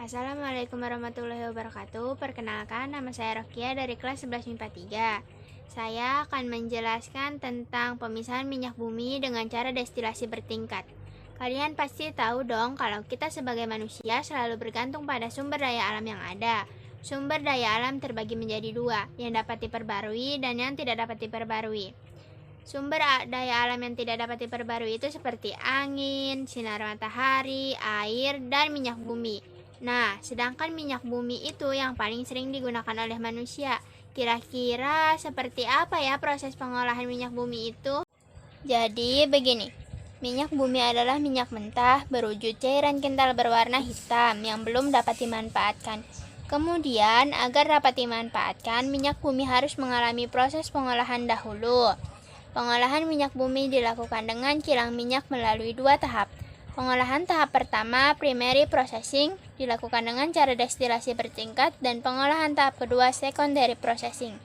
Assalamualaikum warahmatullahi wabarakatuh. Perkenalkan, nama saya Rokia dari kelas 11 MIPA 3. Saya akan menjelaskan tentang pemisahan minyak bumi dengan cara destilasi bertingkat. Kalian pasti tahu dong kalau kita sebagai manusia selalu bergantung pada sumber daya alam yang ada. Sumber daya alam terbagi menjadi dua, yang dapat diperbarui dan yang tidak dapat diperbarui. Sumber daya alam yang tidak dapat diperbarui itu seperti angin, sinar matahari, air, dan minyak bumi. Nah, sedangkan minyak bumi itu yang paling sering digunakan oleh manusia. Kira-kira seperti apa ya proses pengolahan minyak bumi itu? Jadi begini, minyak bumi adalah minyak mentah berwujud cairan kental berwarna hitam yang belum dapat dimanfaatkan. Kemudian, agar dapat dimanfaatkan, minyak bumi harus mengalami proses pengolahan dahulu. Pengolahan minyak bumi dilakukan dengan kilang minyak melalui dua tahap. Pengolahan tahap pertama, primary processing, dilakukan dengan cara destilasi bertingkat, dan pengolahan tahap kedua, secondary processing.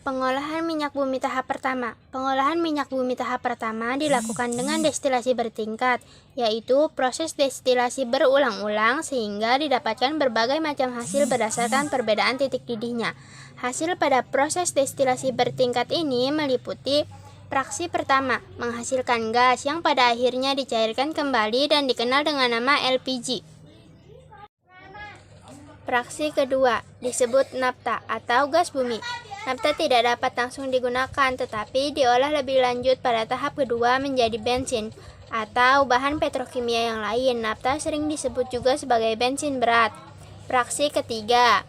Pengolahan minyak bumi tahap pertama. Pengolahan minyak bumi tahap pertama dilakukan dengan destilasi bertingkat, yaitu proses destilasi berulang-ulang sehingga didapatkan berbagai macam hasil berdasarkan perbedaan titik didihnya. Hasil pada proses destilasi bertingkat ini meliputi fraksi pertama, menghasilkan gas yang pada akhirnya dicairkan kembali dan dikenal dengan nama LPG. Fraksi kedua disebut naphtha atau gas bumi. Naphtha tidak dapat langsung digunakan, tetapi diolah lebih lanjut pada tahap kedua menjadi bensin atau bahan petrokimia yang lain. Naphtha sering disebut juga sebagai bensin berat. Fraksi ketiga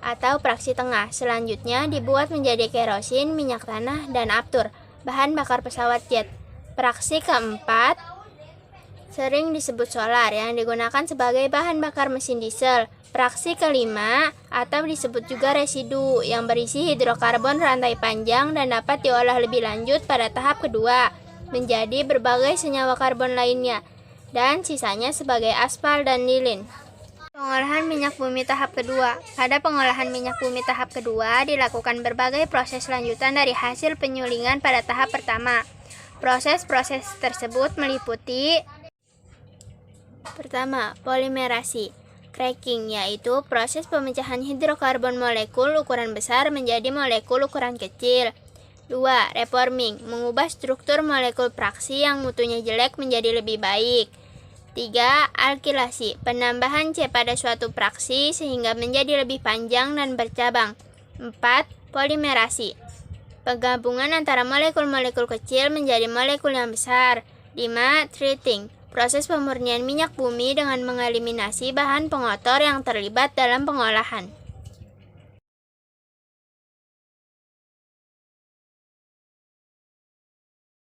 atau fraksi tengah selanjutnya dibuat menjadi kerosin, minyak tanah, dan aftur, bahan bakar pesawat jet. Fraksi keempat sering disebut solar yang digunakan sebagai bahan bakar mesin diesel. Fraksi kelima atau disebut juga residu yang berisi hidrokarbon rantai panjang dan dapat diolah lebih lanjut pada tahap kedua menjadi berbagai senyawa karbon lainnya, dan sisanya sebagai aspal dan lilin. Pengolahan minyak bumi tahap kedua. Pada pengolahan minyak bumi tahap kedua dilakukan berbagai proses lanjutan dari hasil penyulingan pada tahap pertama. Proses-proses tersebut meliputi: pertama, polimerasi, cracking, yaitu proses pemecahan hidrokarbon molekul ukuran besar menjadi molekul ukuran kecil. 2. Reforming, mengubah struktur molekul fraksi yang mutunya jelek menjadi lebih baik. 3. Alkilasi, penambahan C pada suatu fraksi sehingga menjadi lebih panjang dan bercabang. 4. Polimerasi, penggabungan antara molekul-molekul kecil menjadi molekul yang besar. 5. Treating, proses pemurnian minyak bumi dengan mengeliminasi bahan pengotor yang terlibat dalam pengolahan.